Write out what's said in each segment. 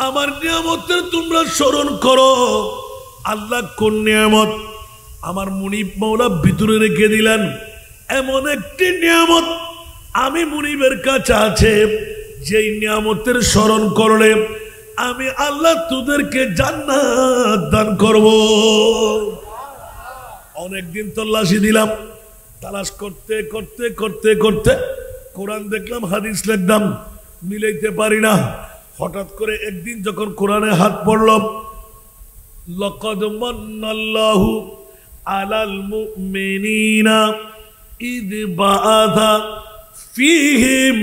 আমার নিয়ামতের তোমরা স্মরণ করো। আল্লাহ কোন নিয়ামত? আমার মুনিব মাওলা ভিতরে রেখে দিলেন এমন একটি নিয়ামত আমি মুনিবের কাছে আছে, যেই নিয়ামতের স্মরণ করলে আমি আল্লাহ তোদেরকে জান্নাত দান করব। অনেকদিন তল্লাশি দিলাম, তালাশ করতে করতে করতে করতে কোরআন দেখলাম, হাদিস লিখলাম, মিলাইতে পারি না। হঠাৎ করে একদিন যখন কোরআনে হাত পড়ল, লাকাদ মান্নাল্লাহু আলাল মুমিনিনা ইদ বাআথা ফীহিম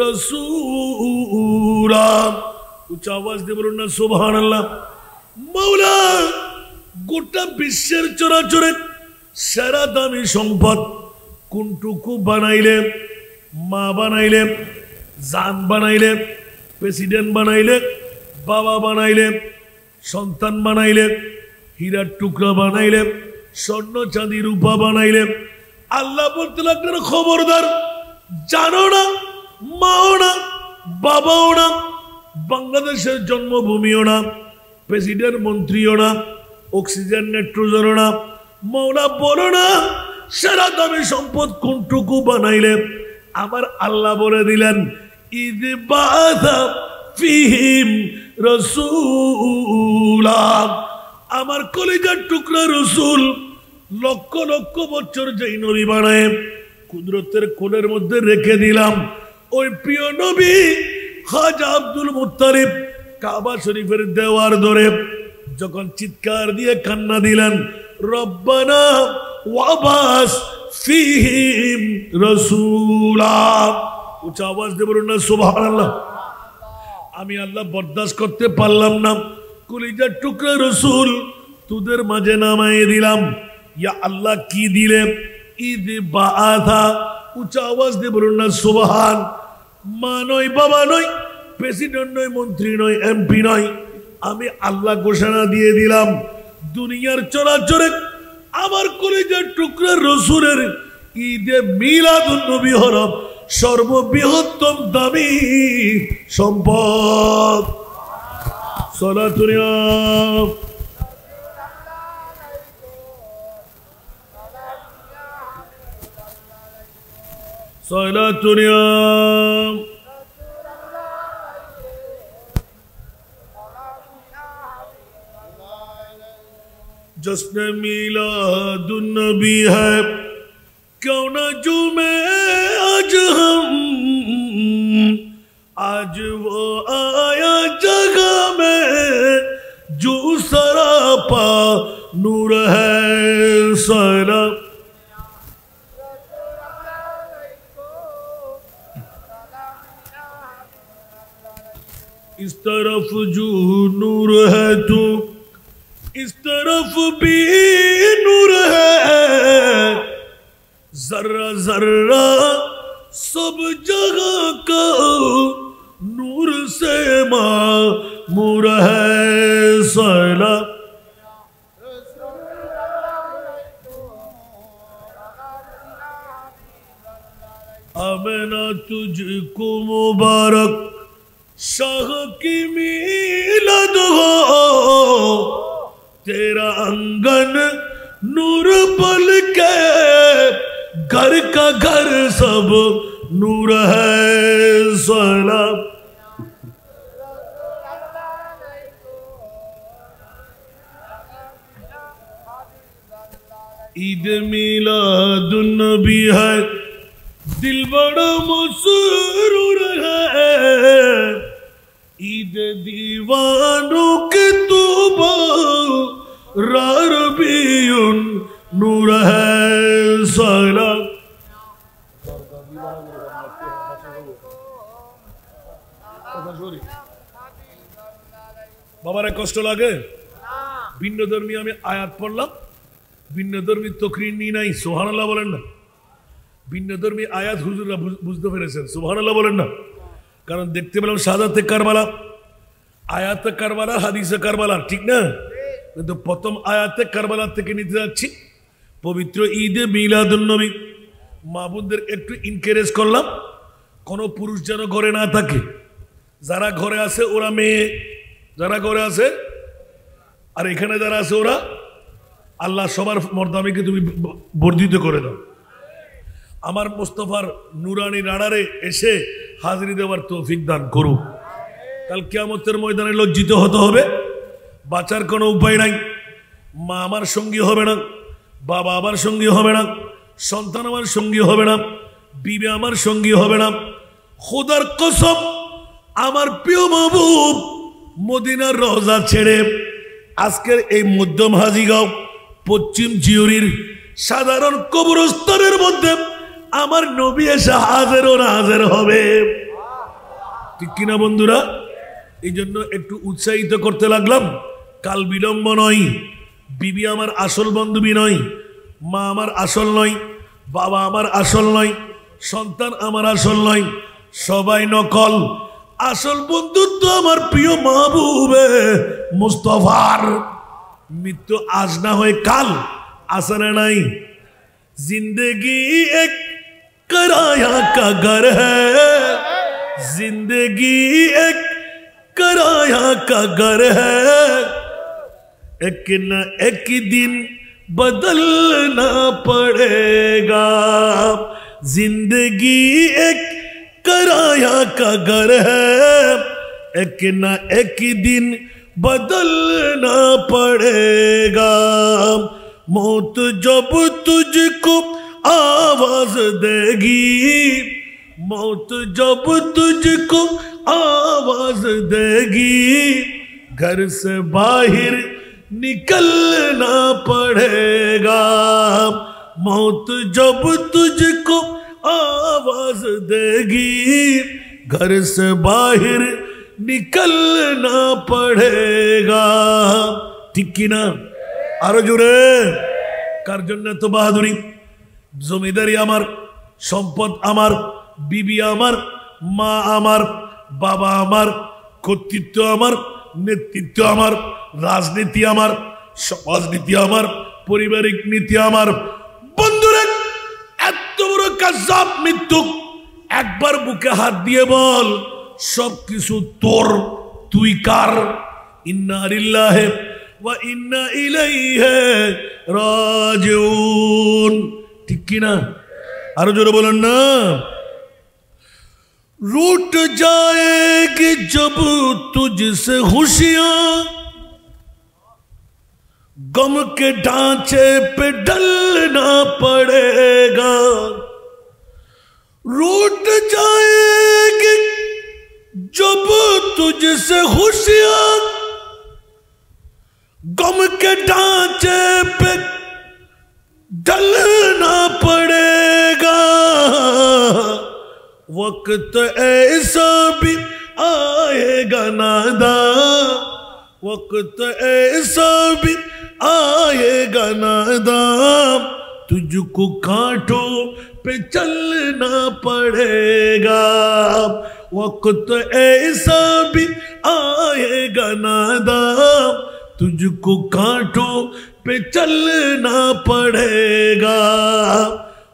রাসূলা। উচ্চ আওয়াজ দিয়ে বলুন না সুবহানাল্লাহ। মাওলা গোটা বিশ্বের চরাচরে সেরা দামি সম্পদ কোনটুকু বানাইলে? মা বানাইলে, জান বানাইলে, প্রেসিডেন্ট বানাইলে, বাবা বানাইলে, সন্তান বানাইলে, হীরার টুকরা বানাইলে, স্বর্ণ চাঁদি রূপা বানাইলে। আল্লাহ বলতে লাগলেন খবরদার, জানো না, মাও না, বাবাও না, বাংলাদেশের জন্মভূমিও না, প্রেসিডেন্ট মন্ত্রীও না, অক্সিজেন নাইট্রোজেনও না। মাওলা বলো না সেরা দামি সম্পদ কোনটুকু বানাইলে? আমার আল্লাহ বলে দিলেন ইদ বাআথা ফীহিম রাসূলা। আমার কলিজার টুকরা রাসূল লক্ষ লক্ষ বছর যেই নবী বানায় কুদরতের কোলের মধ্যে রেখে দিলাম, ওই প্রিয় নবী খাজা আব্দুল মুত্তালিব কাবা শরীফের দেওয়ার ধরে যখন চিৎকার দিয়ে কান্না দিলেন, রব্বানা ওয়াবাস ফীহিম রাসূলা। উচ্চ আওয়াজ দিয়ে বলুন না সুবহানাল্লাহ। আমি আল্লাহ বরদাস্ত করতে পারলাম না, কলিজার টুকরা রাসূল তোদের মাঝে নামায়ে দিলাম। ইয়া আল্লাহ কি দিলে? ঈদ বাআথা। উচ্চ আওয়াজ দিয়ে বলুন না সুবহান। মা নয়, বাবা নয়, প্রেসিডেন্ট নয়, মন্ত্রী নয়, এমপি নয়, আমি আল্লাহ ঘোষণা দিয়ে দিলাম দুনিয়ার চরাচরে আমার কলিজার টুকরা রাসূলের ঈদে মিলাদুন নবী হলো সর্ববৃহত্তম দামি সম্পদ। সালাতুন সালাতুন जश्न मिलादुन नबी है, क्यों न झूमे आज हम, आज वो आया जगह में जो सरापा नूर है। सलाम इस तरफ जो नूर है तू, इस तरफ भी नूर है, जर्रा जर्रा सब जगह का नूर से मामूर है। सलाम आमना तुझको मुबारक, शाह की मिलाद हो, तेरा अंगन नूर पल के, घर का घर सब नूर है। सलाम ईद मिलादुन नबी है, दिल बड़ा मसरूर है, ईद दीवानों के तौबा रबीउन नूर है। सलाम বাবারে কষ্ট লাগে? ভিন্ন ধর্মী আমি আয়াত পড়লাম, ভিন্ন ধর্মী তকরির নি নাই, সুবহানাল্লাহ বলেন না। ভিন্ন ধর্মী আয়াত হুজুররা বুঝতে পেরেছেন, সুবহানাল্লাহ বলেন না। কারণ দেখতে পেলাম শাহাদাতে কারবালা, আয়াতে কারবালা, হাদিসে কারবালা, ঠিক না? কিন্তু প্রথম আয়াতে কারবালা থেকে নিতে যাচ্ছি পবিত্র ঈদে মিলাদুন নবী। মা বোনদের একটু এনকারেজ করলাম, কোনো পুরুষ যেন ঘরে না থাকে, যারা ঘরে আছে ওরা মেয়ে যারা করে আছে আর এখানে যারা আছে ওরা, আল্লাহ সবার মর্যাদাকে তুমি বর্ধিত করে দাও। আমার মুস্তাফার নুরানি রাডারে এসে হাজিরি দেওয়ার তৌফিক দান করুক। কাল কিয়ামতের ময়দানে লজ্জিত হতে হবে, বাঁচার কোনো উপায় নাই। মা আমার সঙ্গী হবে না, বাবা আমার সঙ্গী হবে না, সন্তান আমার সঙ্গী হবে না, বিবি আমার সঙ্গী হবে না। খোদার কসম, আমার প্রিয় মাহবুব মদিনার রওজা ছেড়ে আজকের এই মধ্যম হাজীগাঁও পশ্চিম জিউরির সাধারণ কবরস্থানের মধ্যে আমার নবী এসে হাজির ও নাজির হবে, ঠিক কিনা বন্ধুরা? এই জন্য একটু উৎসাহিত করতে লাগলাম। কাল বিলম্ব নয়। বিবি আমার আসল বান্ধবী নয়, মা আমার আসল নয়, বাবা আমার আসল নয়, সন্তান আমার আসল নয়, সবাই নকল। আসল বন্ধুত্ব আমার প্রিয় মাহবুবে মুস্তাফার। মৃত্যু আজ না হয় কাল, আসরে নাই। जिंदगी एक किराया का घर है, जिंदगी एक किराया का घर है, एक न एक दिन बदलना पड़ेगा। जिंदगी एक किराया का घर है, एक न एक दिन बदलना पड़ेगा। मौत जब तुझको आवाज देगी, मौत जब तुझको आवाज देगी, घर से बाहर निकलना पड़ेगा। मौत जब तुझको आवाज देगी, घर से बाहर निकलना पड़ेगा। ठीक की ना? আরো জোরে। কার জন্য তো বাহাদুরি? জমিদারি আমার, সম্পদ আমার, বিবি আমার, মা আমার, বাবা আমার, কর্তৃত্ব আমার, নেতৃত্ব আমার, রাজনীতি আমার, সমাজনীতি আমার, পারিবারিক নীতি আমার। বন্ধুরা, এত বড় কাযাব মৃত্যু, একবার বুকে হাত দিয়ে বল সবকিছু তোর, তুই কার? ইন্না লিল্লাহি ওয়া ইন্না ইলাইহি রাজিউন। ঠিক কি না? আরো জোরে বলেন না। रूठ जाएगी जब तुझसे खुशियां, गम के ढांचे पे ढलना पड़ेगा। रूठ जाएगी जब तुझसे खुशियां, गम के ढांचे पे ढलना पड़ेगा। वक्त ऐसा भी आएगा नादा, वक्त ऐसा भी आएगा नादा, तुझको कांटों पे चलना पड़ेगा। वक्त ऐसा भी आएगा नादा, तुझको कांटों पे चलना पड़ेगा।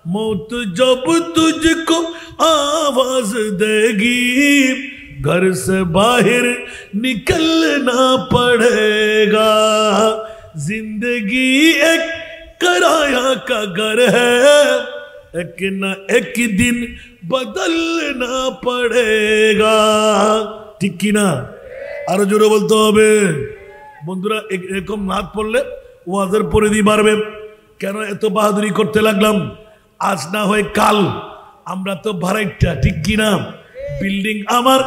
मौत जब तुझको आवाज देगी, घर से बाहर निकलना पड़ेगा। जिंदगी एक किराया का घर है, एक न एक दिन बदलना पड़ेगा। ठीक की ना? আরো জোরে বলতে হবে। বন্ধুরা, এরকম নাত পড়লে ওয়াজের পরিধি বাড়বে। কেন এত বাহাদুরি করতে লাগলাম? আজ না হয় কাল আমরা তো ভাড়াইটা, ঠিক কিনা? বিল্ডিং আমার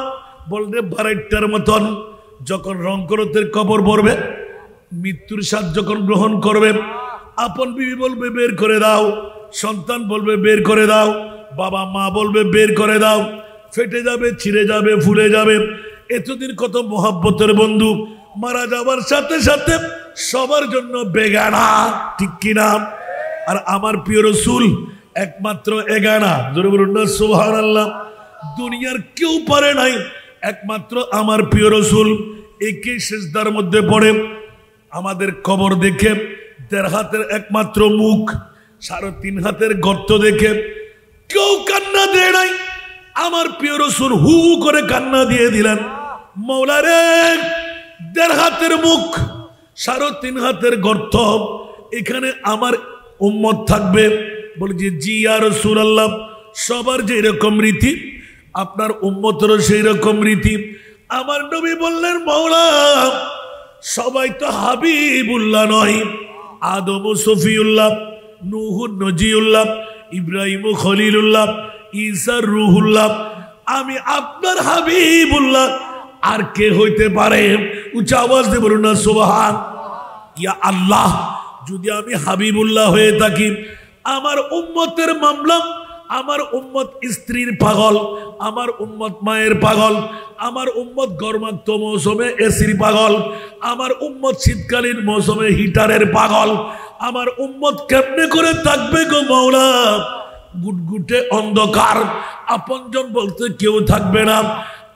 বললে ভাড়াইটার মতন। যখন রংকরতের কবর পড়বে, মৃত্যুর স্বাদ যখন গ্রহণ করবে, আপন বিবি বলবে বের করে দাও, সন্তান বলবে বের করে দাও, বাবা মা বলবে বের করে দাও। ফেটে যাবে, ছিঁড়ে যাবে, ফুলে যাবে। এতদিন কত মহাব্বতের বন্ধু মারা যাবার সাথে সাথে সবার জন্য বেগানা, ঠিক কিনা? আর আমার প্রিয় রাসূল একমাত্র এগানা। জোরে বলুন না সুবহানাল্লাহ। দুনিয়ার কেউ পারে নাই, একমাত্র আমার প্রিয় রাসূল। একে সিজদার মধ্যে পড়ে আমাদের কবর দেখে ১.৫ হাতের একমাত্র মুখ, ৩.৫ হাতের গর্ত দেখে কেউ কান্না দেয় নাই। আমার প্রিয় রাসূল হু করে কান্না দিয়ে দিলেন, মওলা রে 1.5 হাতের মুখ, 3.5 হাতের গর্ত, এখানে আমার উম্মত থাকবে। বলে যে জি ইয়া রাসূলুল্লাহ, সবার যে রকম রীতি আপনার উম্মতেরও সেই রকম রীতি। আমার নবী বললেন মাওলা সবাই তো হাবিবুল্লাহ নয়, আদম সফিউল্লাহ, নূহ নজিউল্লাহ, ইব্রাহিম খলিলুল্লাহ, ঈসা রুহুল্লাহ, আমি আপনার হাবিবুল্লাহ আর কে হইতে পারে? উচ্চ আওয়াজ দিয়ে বলুন না সুবহান। ইয়া আল্লাহ, যদি আমি হাবিবুল্লাহ হয়ে থাকি, আমার উম্মতের মামলা, আমার উম্মত স্ত্রীর পাগল, আমার উম্মত মায়ের পাগল, আমার উম্মত গরমাক্ত মৌসুমে এসির পাগল, আমার উম্মত শীতকালীন মৌসুমে হিটারের পাগল, আমার উম্মত কেমনে করে থাকবে গো মাওলা? গুটগুটে অন্ধকার, আপনজন বলতে কেউ থাকবে না।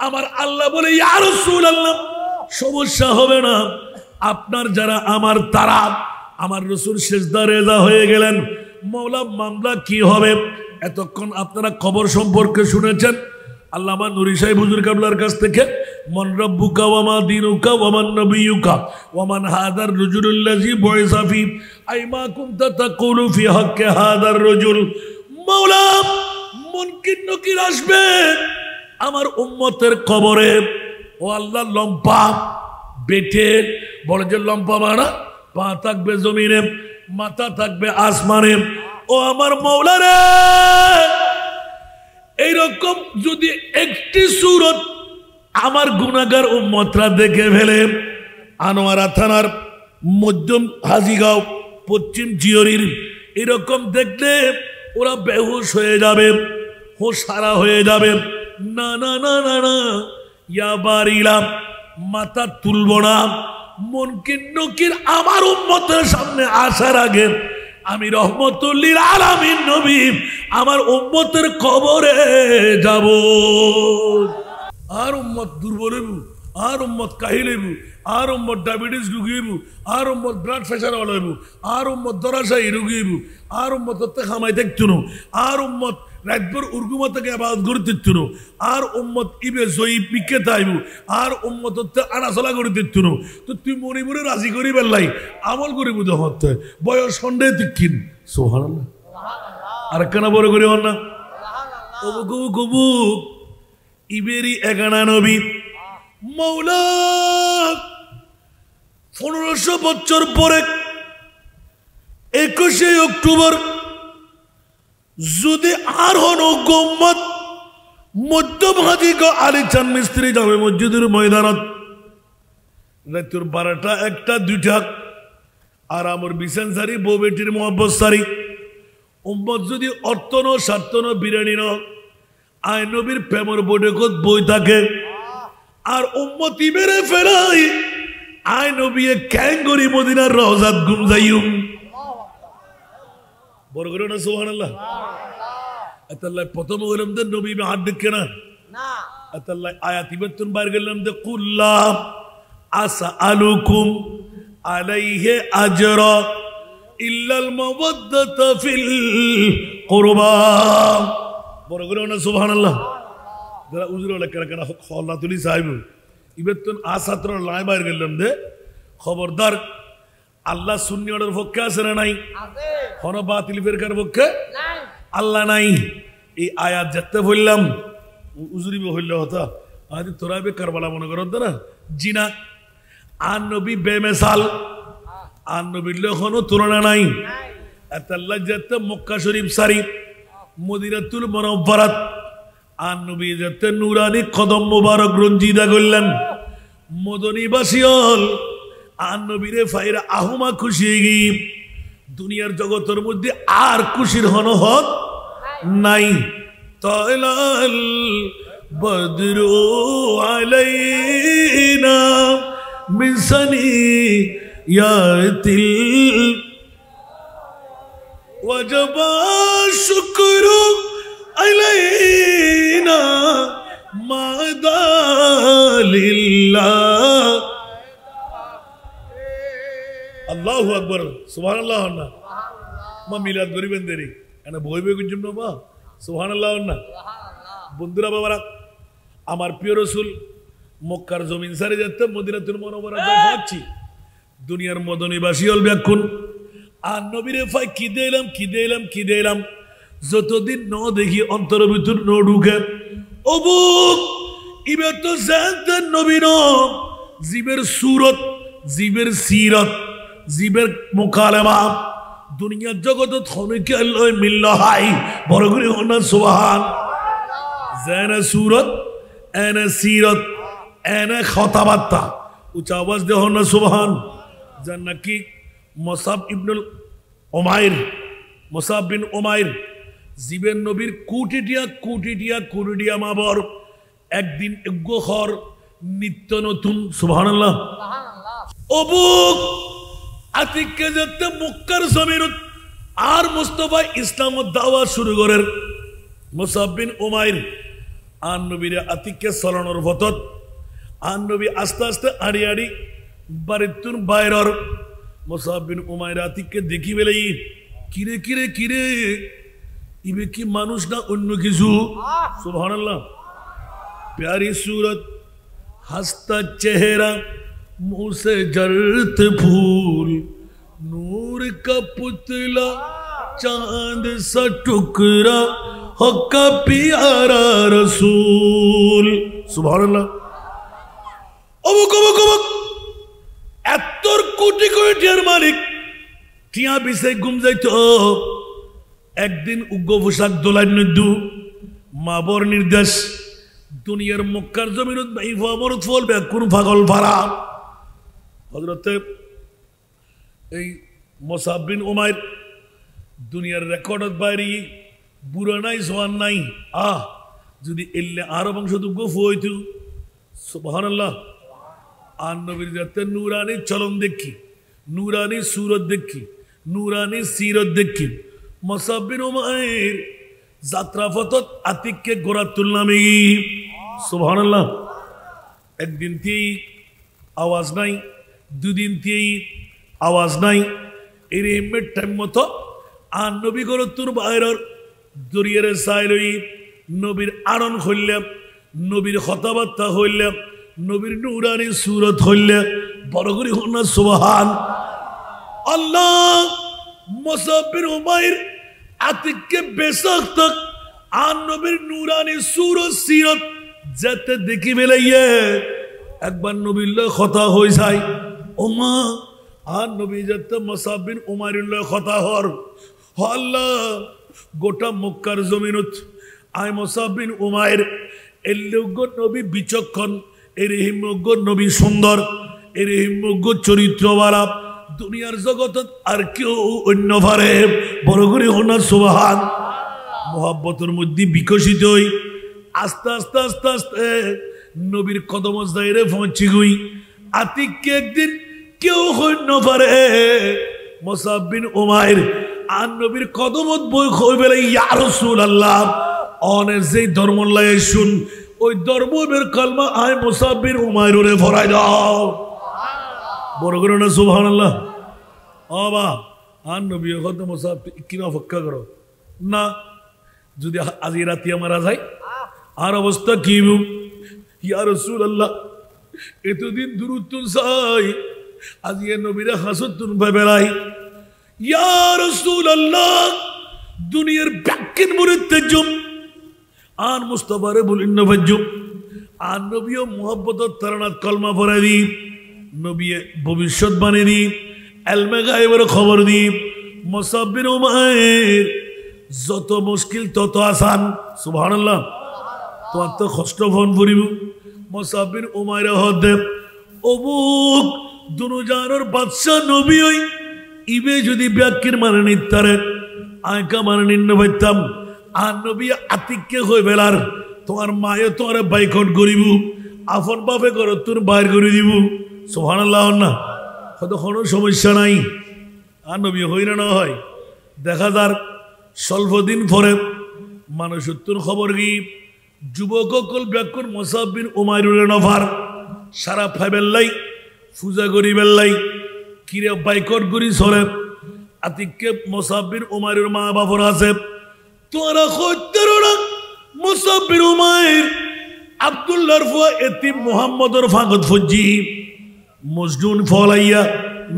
আমার আল্লাহ বলে ইয়া রাসূলুল্লাহ সমস্যা হবে না, আপনার যারা আমার তারা। আমার রাসূল সিজদা রেজা হয়ে গেলেন। মাওলা মামলা কি হবে? এতক্ষণ আপনারা খবর সম্পর্কে শুনেছেন আল্লামা নুরি সাহেব হুজুর কাবলার কাছ থেকে, মান রাব্বুকা ওয়া মা দীনুকা ওয়া মান নাবিয়ুকা ওয়া মান হাদার রাজুলুল্লাযী বুইসা ফী আইমা কুনতা তাকুলু ফী হাক্কি হাদার রাজুল। মাওলা মুনকির নকির আসবে আমার উম্মতের কবরে। ও আল্লাহ লম্পা বেটে, বলে যে লম্পা মানা, পা থাকবে জমিনে, মাথা থাকবে আসমানে। ও আমার মাওলা রে, এইরকম যদি একটি সূরত আমার গুনাহগার উম্মতরা দেখে ফেলে, আনোয়ারা থানার মধ্যম হাজিগাঁও পশ্চিম জিয়রির এরকম দেখলে ওরা বেহুশ হয়ে যাবে, হোশহারা হয়ে যাবে। না না না না না, ইয়া বারিলা, মাথা তুলব না। মুনকির নকির আমার উম্মতের সামনে আসার আগে আমি রহমতুল লিল আলামিন নবী আমার উম্মতের কবরে যাব। আর উম্মত দুর্বল হইব, আর উম্মত কাহিল হইব, আর উম্মত ডায়াবেটিস রোগী হইব, আর উম্মত ব্লাড প্রেশার ওয়ালা হইব, আর উম্মত দরাশায়ী রোগী হইব, আর উম্মত খামাই দেখতো না, আর উম্মত রাতভর উর্গুমা থেকে আবাদ করে দিত না, আর উম্মত ইবে জয়ী বিকেত আইব, আর উম্মত আনাচলা করে দিত না। তো তুই মনে মনে রাজি করি বেল্লাই আমল করিব হতে বয়স সন্দেহ তিক্ষিন সুবহানাল্লাহ। আর কেন বড় করি হন না কবু কবু কবু ইবেরি একানা নবী মাওলা 1500 বছর পরে 21শে অক্টোবর যদি আর হন গোম্মত মধ্যম হাজি গো আলী চান মিস্ত্রি যাবে মসজিদের ময়দানত রাতের 12টা 1টা 2টা আর আমার বিছান সারি বউ বেটির মোহাব্বত সারি উম্মত যদি অর্থ ন স্বার্থ ন বিরানি ন আয় নবীর প্রেমর বোর্ডে কত বই থাকে আর উম্মতি মেরে ফেলাই আয় নবী ক্যাঙ্গরি মদিনার রওজাত গুম যাইম বড় করে না সুবহানাল্লাহ। আতাল্লাহ প্রথম বললাম যে নবী মে হাত দেখে না আতাল্লাহ আয়াত ইবাতুন বাইর গেলাম যে কুল্লা আসআলুকুম আলাইহি আজরা ইল্লাল মাওয়াদ্দাতা ফিল কুরবা বড় করে না সুবহানাল্লাহ। যারা উজুর লেখা কেন খল্লা তুলি সাহেব ইবাতুন আসাত্র লাই বাইর গেলাম যে খবরদার আল্লাহ সুন্নি অর্ডার পক্ষে আছে না নাই? হন বাতিল ফেরকার পক্ষে আল্লাহ নাই। এই আয়াত যেতে বললাম উজুরি হইলে হতা আদি তোরা বে কারবালা মনে করো না জিনা আর নবী বেমেসাল আর নবীর কোনো তুলনা নাই। আল্লাহ যেতে মক্কা শরীফ শরীফ মদিনাতুল মুনাওয়ারাত আর নবী যেতে নুরানি কদম মুবারক রঞ্জিদা করলেন মদনীবাসী হল আর নবীরে ফাইরা আহুমা খুশি গিয়ে দুনিয়ার জগতের মধ্যে আর খুশির হনহত নাই। তালাল বদরু আলাইনা মিন সানিয়াতিল ওয়াজাবা শুকরু আলাইনা মাদালিল্লাহ। আল্লাহু আকবার সুবহানাল্লাহ না মা মিলাদ করিবেন দেরি এনা বই বই গুঞ্জম না বা সুবহানাল্লাহ না। বন্ধুরা বাবারা আমার প্রিয় রাসূল মক্কার জমিন সারে যেতে মদিনাতুল মুনাওয়ারা যাচ্ছি দুনিয়ার মদনীবাসী হল ব্যাকুল আর নবীরে ফাই কি দিলাম যতদিন ন দেখি অন্তর ভিতর ন ঢুকে অবুক ইবে তো জানতেন নবী ন জীবের সুরত জীবের সিরত জীবের মুকালেমা দুনিয়ার জগতত হনকে আল্লাহ মিল্ল হাই বড় করে হনা সুবহান জানা সুরত এনা সিরত এনা খতাবাত্তা উচ্চ আওয়াজ দে হনা সুবহান জান নাকি মুসাব ইবনুল উমাইর মুসাব বিন উমাইর জীবের নবীর কুটিটিয়া মাবর একদিন এগোখর নিত্য নতুন সুবহানাল্লাহ অবুক আতিককে যেতে মক্কার জমিনত আর মুস্তাফা ইসলাম দাওয়া শুরু করেন মুসাব বিন উমাইর আর নবীর আতিককে চলানোর পথত আর নবী আস্তে আস্তে আড়ি বাড়িতুন বাইরর মুসাব বিন উমাইর আতিককে দেখি বেলেই কিরে ইবে কি মানুষ না অন্য কিছু সুবহানাল্লাহ प्यारी सूरत हंसता चेहरा मुंह से जलते फूल नूर का पुतला चांद सा टुकड़ा हो का प्यारा रसूल सुभान अल्लाह অবুক এত কোটি টিয়ার মালিক টিয়া বিষয় ঘুম যাইতো একদিন উগ্র পোশাক দোলাই নদু মাবর নির্দেশ দুনিয়ার মক্কার জমিনত বাইফা মরত ফল কোন পাগল ভাড়া হযরতে এই মুসাব বিন উমাইর দুনিয়ার রেকর্ডত বাইরে বুড়া নাই জওয়ান নাই যদি এলে আরব বংশ দুগ্গ হইতো সুবহানাল্লাহ আর নবীর যাতে নূরানি চলন দেখি নূরানি সুরত দেখি নূরানি সিরত দেখি মুসাব বিন উমাইর যাত্রা পথত আতিককে গোড়া তুলনামে সুবহানাল্লাহ একদিন তেই আওয়াজ নাই দুদিন তেই আওয়াজ নাই এর এমএ টাইম মতো আর নবী গর তোর বাইরের দরিয়ার সাইলই নবীর আরন হইলে নবীর কথাবার্তা হইলে নবীর নূরানি সুরত হইলে বড় করে হনা সুবহান আল্লাহ মুসাব বিন উমাইর আতিককে বেসাখ তক আর নবীর নূরানি সুরত সিরত যেতে দেখি বেলাইয়ে একবার নবীর কথা হয়ে যায় ওমা আর নবী যেতে মুসাব বিন উমাইরের কথা হর আল্লাহ গোটা মক্কার জমিনত আয় মুসাব বিন উমাইর এল্লোগ্য নবী বিচক্ষণ এর হিমজ্ঞ নবী সুন্দর এর হিমজ্ঞ চরিত্রওয়ালা দুনিয়ার জগতত আর কেউ অন্য ভারে বড় করে হনা সুবহান মোহাব্বতের মধ্যে বিকশিত হই আস্তে আস্তে আস্তে আস্তে নবীর কদম জায়রে পৌঁছি গই আতিককে একদিন কেউ অন্য ভারে মুসাব বিন উমাইর আর নবীর কদমত বই হই বেলে ইয়া রাসূলুল্লাহ অনে যেই ধর্ম লয়ে শুন ওই ধর্মের কলমা আয় মুসাব বিন উমাইরে ভরাই দাও বড় করে না সুবহানাল্লাহ বাবা আর নবী কত মুসাব কিনা ফক্কা করো না যদি আজ রাতে মারা যায় আর অবস্থা কি ইয়া রাসূলুল্লাহ এতদিন দুরুদ চাই আজ এ নবীরা হাসতুন বেলাই ইয়া রাসূলুল্লাহ দুনিয়ার ব্যাকিন মুরিদ্দুম আর মুস্তাফারে বলিন নবজুম আর নবীও মুহাব্বতত তারানাত কলমা পড়ে দি নবী ভবিষ্যৎ বাণী দি এলমে গায়েবের খবর দি মুসাব বিন উমাইর যত মুশকিল তত আসান সুবহানাল্লাহ তোমার তো কষ্ট ফোন করিব মুসাব বিন উমাইর হদে অবুক দুনুজানের বাদশা নবী হই ইবে যদি ব্যাকির মানে নিতারে আয়কা মানে নিন্ন পাইতাম আর নবী আতিককে হয়ে বেলার তোমার মায়ে তোমার বাইকট করিব আপন বাপে করো তোর বাইর করে দিব সুবহানাল্লাহ না হয়তো কোনো সমস্যা নাই আর নবী হই না হয় দেখা যার স্বল্প দিন পরে মানুষ তোর খবর কি যুবক অকল ব্যাকুর মুসাব বিন উমাইরুল নফার সারা ফাইবেল্লাই পূজা করি বেল্লাই কিরে বাইকট করি সরে আতিককে মুসাব বিন উমাইরের মা বাপর আছে তোরা হইতের না মুসাব বিন উমাইর আব্দুল্লাহর ফুয়া এতিম মুহাম্মদর ফাগত ফজ্জি মজনুন ফলাইয়া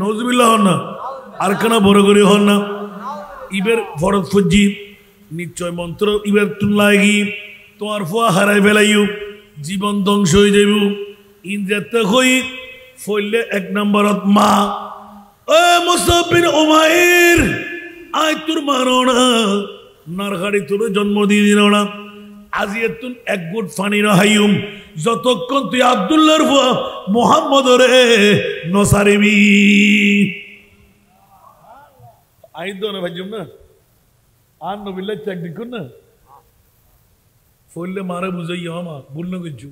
নজবিল্লাহ হন না আর কেন বড় করে হন না ইবের ফরত ফজ্জি নিশ্চয় মন্ত্র ইবের তুল্লাগি তোমার ফুয়া হারাই ফেলাইও জীবন ধ্বংস হয়ে যাইব ইন্দ্রাতে হই ফইলে এক নম্বরত মা ও মুসাব বিন উমাইর আয় তোর মারো না নারগাড়ি তোর জন্ম দিয়ে দিল না আজি তুন এক গুট ফানি রাহাইম যতক্ষণ তুই আব্দুল্লাহর ফুয়া মুহাম্মদ রে নসারিবি আইদো না ভাইজুম না আর নবিল্লাহ চেক দেখুন না ফইলে মারে বুঝাইয়া আমা বললো কিছু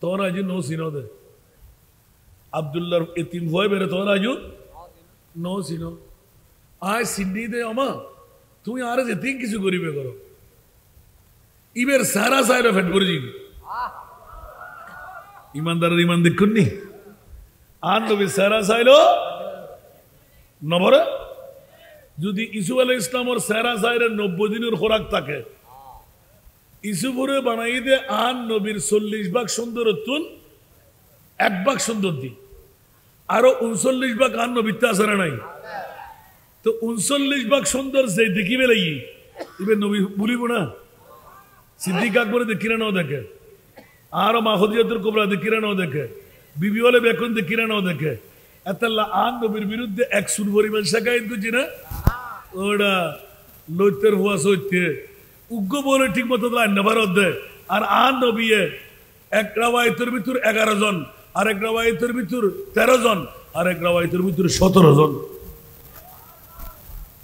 তোর আজ নো সিনো দে আব্দুল্লাহর এতিম ভয় বেরে তোর আজ নো সিনো আয় সিন্ডি দে আমা তুমি আর যেতিং কিছু করিবে করো ইবের সারা সাইরা ফেট করে যাবি ইমানদারের ইমান দেখুন নি আর নবী সারা সাইলো নবরে যদি ইসু আলাইহিস ইসলামর সারা সাইরে 90 দিনের খোরাক থাকে ইসুপুরে বানাই দে আন নবীর 40 ভাগ সুন্দর তুন 1 ভাগ সুন্দর দি আরো 39 ভাগ আন নবীতে আসরে নাই তো 39 ভাগ সুন্দর যে দেখিবে লাগি ইবে নবী বলিব না সিদ্দিক আকবর দেখিরা নাও দেখে আর মা খদিজাতুল কুবরা দেখিরা নাও দেখে বিবি ওয়ালে বেকুন দেখিরা নাও দেখে এতাল্লাহ আন নবীর বিরুদ্ধে 100 পরিমাণ শাকায়েত দিছি না ওড়া লইতের হুয়া সইতে উগ্র বলে ঠিক মতো ভারত দেয় আর আন নবী এক রাওয়ায়াতের ভিতর 11 জন আর এক রাওয়ায়াতের ভিতর 13 জন আর এক রাওয়ায়াতের ভিতর 17 জন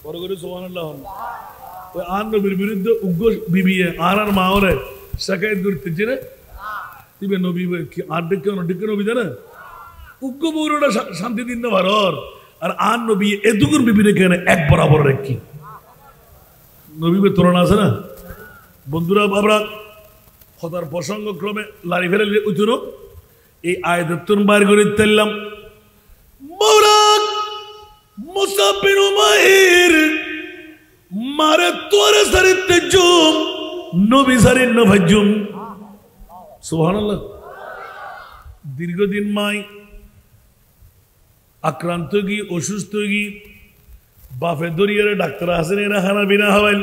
বড় করে সুবহানাল্লাহ ওই আন নবীর বিরুদ্ধে উগ্র বিবি আর আর মা ওরে শাকায়েত করতেছে না তিবে নবী কি আর ডেকে নবী জানা উগ্র বউরা শান্তি দিন না ভারত আর আন নবী এদুগুর বিবি রেখে এক বরাবর রেখি নবীবে তুলনা আছে না বন্ধুরা আমরা কথার প্রসঙ্গ ক্রমে লারি ফেলে উঠুন এই আয়াতুন বার করে তেললাম মৌরাক মুসাব বিন উমাইর মারে তোরে সারিতে জুম নবী সারিন নভাজুম সুবহানাল্লাহ দীর্ঘদিন মাই আক্রান্ত গি অসুস্থ গি বাফে দরিয়ারে ডাক্তার আসেন এরা খানা বিনা হবেন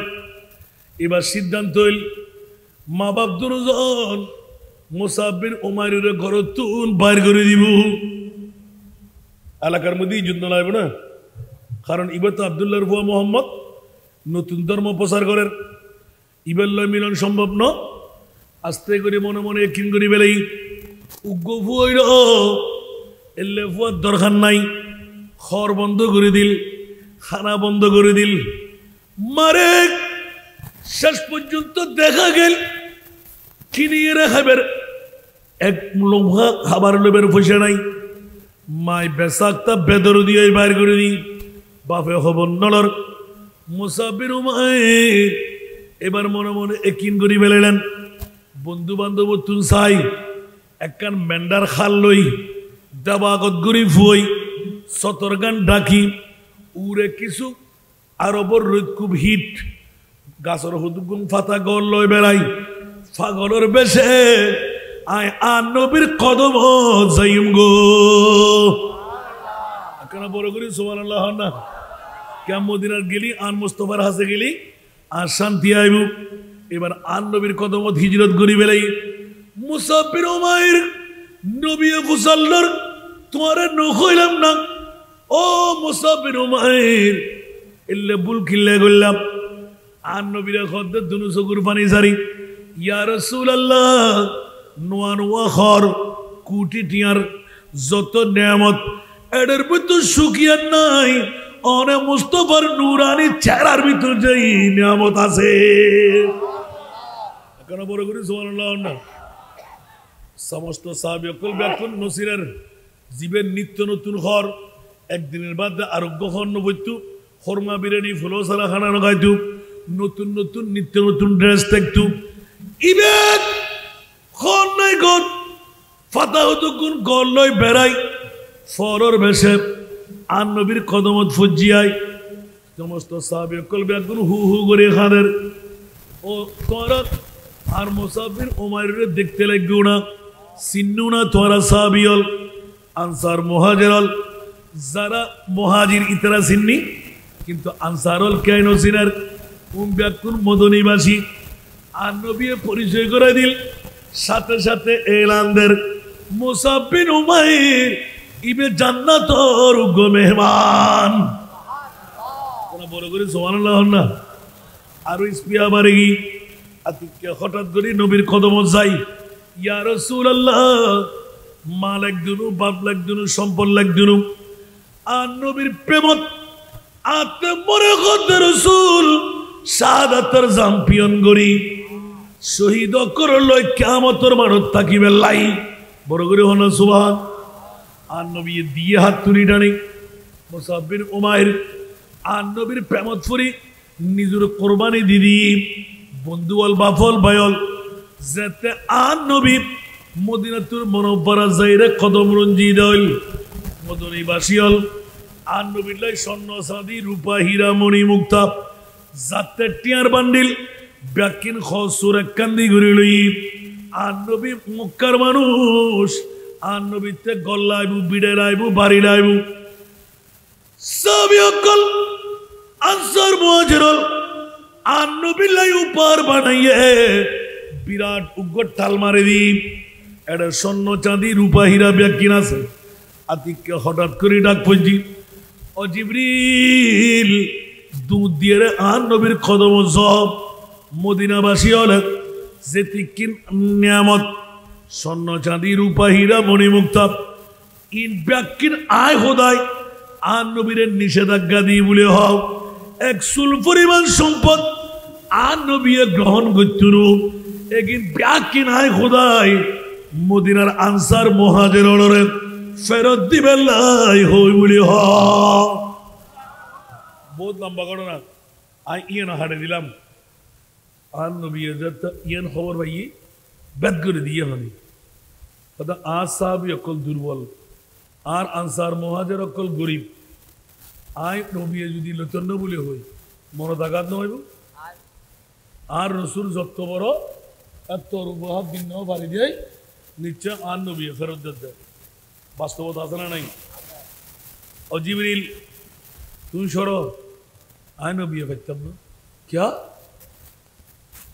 এবার সিদ্ধান্ত হইল মা বাপ দুজন মুসাব বিন উমাইরের ঘর তুন বাইর করে দিব এলাকার মধ্যেই যুদ্ধ লাগবে না কারণ এবার তো আব্দুল্লাহর ফুয়া মোহাম্মদ নতুন ধর্ম প্রচার করেন ইবের লয় মিলন সম্ভব ন আস্তে করে মনে মনে কিন করি বেলাই উগ্র ফুয়াইল এলে ফুয়ার দরকার নাই খর বন্ধ করে দিল খানা বন্ধ করে দিল মারে শেষ পর্যন্ত দেখা গেল কিনিয়ে খাবার এক লম্বা খাবার লোভের পয়সা নাই মাই বেসাকটা বেদর দিয়ে বাইর করে দি বাপে খবর নলর মুসাব বিন উমাইর এবার মনে মনে একিন করি ফেলেলেন বন্ধু বান্ধব তুন চাই একখান মেন্ডার খাল লই দেবাগত গরি ফুই 17 গান ডাকি উড়ে কিছু আরবর রোদ খুব হিট গাছর হুদগুন ফাতা গল লয় বেড়াই ফাগলের বেশে আয় আন নবীর কদম যাইম গো কেন বড় করি সুবহানাল্লাহ না কেমন মদিনার গেলি আন মুস্তফার হাসে গেলি আর শান্তি আইব এবার আন নবীর কদম হিজরত করি বেলাই মুসাব বিন উমাইর নবী ফুসাল্লার তোমারে নখইলাম না ও মুসাব বিন উমাইর এলে বুল কিল্লে গল্লাম আর নবীরা খদ্দ দুনু চকুর পানি সারি ইয়া রাসূলুল্লাহ নোয়া নোয়া খর কুটি টিয়ার যত নিয়ামত এদের ভিতর সুখিয়ার নাই অনে মুস্তফার নুরানি চেহারার ভিতর যেই নিয়ামত আছে কেন বড় করে সুবহানাল্লাহ না সমস্ত সাহাবী অকল ব্যাকুল নসিরের জীবের নিত্য নতুন ঘর একদিনের বাদ আরোগ্য ঘর নবৈতু খরমা বিরিয়ানি ফুলো সারা খানা নগাইতু নতুন নতুন নিত্য নতুন ড্রেস থাকতু ইবেক ঘর নাই ঘর ফাতা হতো কোন গল লয় বেড়াই ফরর বেশে আর নবীর কদমত ফজিয়াই সমস্ত সাহাবী অকল ব্যাকুল হু হু করে খানের ও তোর আর মুসাব বিন উমাইরের দেখতে লাগবে না, চিন্নু না তোরা সাহাবিয়ল আনসার মুহাজিরল, যারা মুহাজির ইতারা চিন্নি কিন্তু আনসারল কেন চিনার ব্যাকুল মদনীবাসী। আর নবী পরিচয় করে দিল, সাথে সাথে এলানদের মুসাব বিন উমাইর ইবে জান্নাতর উগ্র মেহমান। বড় করে সুবহানাল্লাহ না। আরো স্পিয়া বাড়ি আতিকে হঠাৎ করে নবীর কদম যাই, ইয়া রাসূলুল্লাহ, মা লাগদুনু, বাপ লাগদুনু, সম্পদ লাগদুনু। আর নবীর প্রেমত আতে মরে গদ রাসূল শাহাদাতের চ্যাম্পিয়ন গরি শহীদ করল কিয়ামতের মানত থাকিবে লাই। বড় করে হনা সুবহান। আর নবী দিয়ে হাত তুলি টানি মুসাব বিন উমাইর আর নবীর প্রেমত ফুরি নিজের কোরবানি দিদি বন্ধুল বাফল বায়ল যেতে আর নবী মদিনাতুর মুনাওয়ারা যাইরে কদম রঞ্জি দল মদনীবাসী হল। আর নবীর লাই স্বর্ণ চাঁদি রূপা হীরা মণি মুক্তা যাতে টিয়ার বান্ডিল ব্যাকিন খসুর এক কান্দি ঘুরে লই। আর নবী মক্কার মানুষ আর নবীতে গল্লাইবু, বিড়ে লাইবু, বাড়ি লাইবু সবই অকল আনসার মুহাজিরল আর নবীর লাই উপহার বানাইয়ে বিরাট উগ্র টাল মারে দি। এটা স্বর্ণ চাঁদি রূপা হীরা ব্যাকিন আছে। আতিককে হঠাৎ করে ডাক পড়ছি, ও জিবরিল, দুধ দিয়ে আর নবীর কদম সব মদিনাবাসী হলে যে তিকিন নিয়ামত স্বর্ণ চাঁদি রূপা হীরা মণিমুক্তা ইন ব্যাকিন আয় হোদায় আর নবীরের নিষেধাজ্ঞা দিয়ে বলে হও এক সুল পরিমাণ সম্পদ আর নবী গ্রহণ করতুন একিন ব্যাকিন আয় হোদায় মদিনার আনসার মুহাজিররে ফেরত দিবে লাই হই বলে হ। বহুত লম্বা ঘটনা। আই ইয়ে না হাড়ে দিলাম আর নবী ইয়ান খবর ভাই বেদ করে দিয়ে হনি কথা আজ সাহাবি অকল দুর্বল আর আনসার মুহাজির অকল গরিব। আই নবী যদি লতন্ন বলে হই মনত আঘাত নহইব। আর রসুল যত বড় এত উপহার দিন বাড়ি দিয়ে নিশ্চয় আর নবী ফেরত দিতে বাস্তবতা আছে না নাই? ও জিবরিল তুই সরো আয় নবী ফেরতাম না ক্যা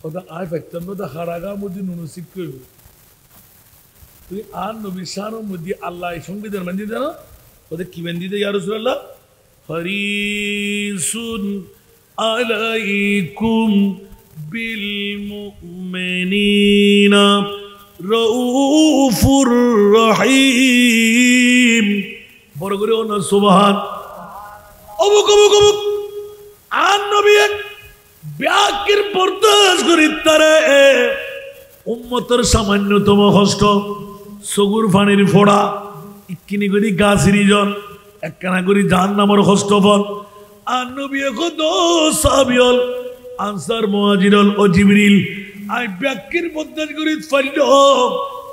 কথা আয় ফেরতাম না তা হারাগা মধ্যে নুনসিব করব। তুই আর নবী শানের মধ্যে আল্লাহ সংবিধান বান্ধি দে না ওদের কি বান্ধি দে ইয়া রাসূলুল্লাহ, হরিসুন আলাইকুম বিল মুমিনিনা রাউফুর রহিম। বড় করে না সুবহান। অবুক অবুক অবুক আর নবী ব্যাকির বরদাস্ত করি তারে উম্মতের সামান্যতম কষ্ট সগুর ফানির ফোড়া ইকিনি করি গাছিরি জন একখানা করি জাহান্নামের কষ্ট ফল। আর নবী কত সাহাবিয়ল আনসার মুহাজিরল ও জিবরিল আই ব্যাকির বরদাস্ত করি ফারিল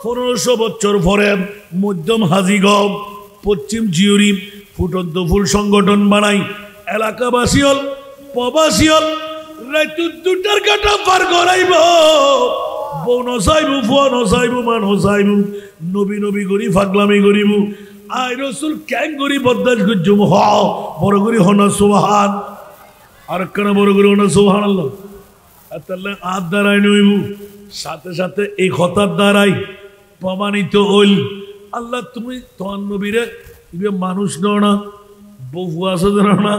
1500 বছর পরে মধ্যম হাজিগম পশ্চিম জিউরি ফুটন্ত ফুল সংগঠন বানাই এলাকাবাসী হল প্রবাসী হল রাত দুটার কাটা পার করাইব বউ নসাইব ফুয়া নসাইব মা নসাইব নবী নবী করি ফাগলামি করিব আই রসুল ক্যাং করি বরদাস্ত করছুম হ বড় করি হনা সুবহান। আর কেন বড় করি হনা সুবহানাল্লাহ। তাহলে আর দ্বারাই নইব সাথে সাথে এই কথার দ্বারাই প্রমাণিত হইল আল্লাহ তুমি তোমার নবীরে মানুষ নও না, বহু আছে জানো না,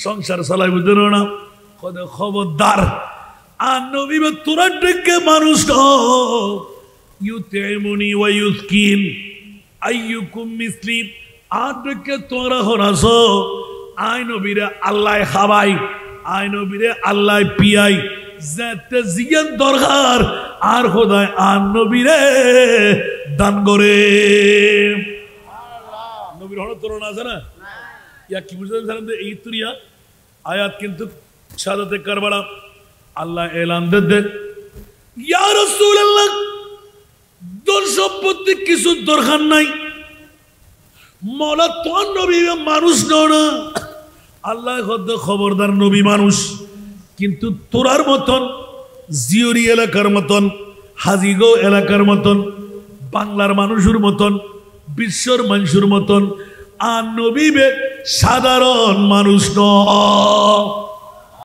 সংসার চালাইব জানো না, খবরদার আর নবী তোরা ডেকে মানুষ ইউতেমুনি ওয়া ইউসকিন আইয়ুকুম মিসলি আর ডেকে তোরা হরাস আই নবীরে আল্লাহ খাবাই আই নবীরে আল্লাহ পিয়াই যেতে জিয়ান দরকার আর খোদায় আর নবীরে দান করে। নবীর হঠাৎ তুলনা আছে না ইয়া কি বুঝতে পারছেন? এই তুরিয়া আয়াত কিন্তু শাহাদাতে কারবালা আল্লাহ এলান দে ইয়া রাসূলুল্লাহ দল সম্পত্তি কিছু দরকার নাই মওলা তোর নবী মানুষ না আল্লাহ খবরদার নবী মানুষ কিন্তু তোরার মতন জিওরি এলাকার মতন, হাজিগো এলাকার মতন, বাংলার মানুষের মতন, বিশ্বর মানুষের মতন। আর নবী সাধারণ মানুষ নয়।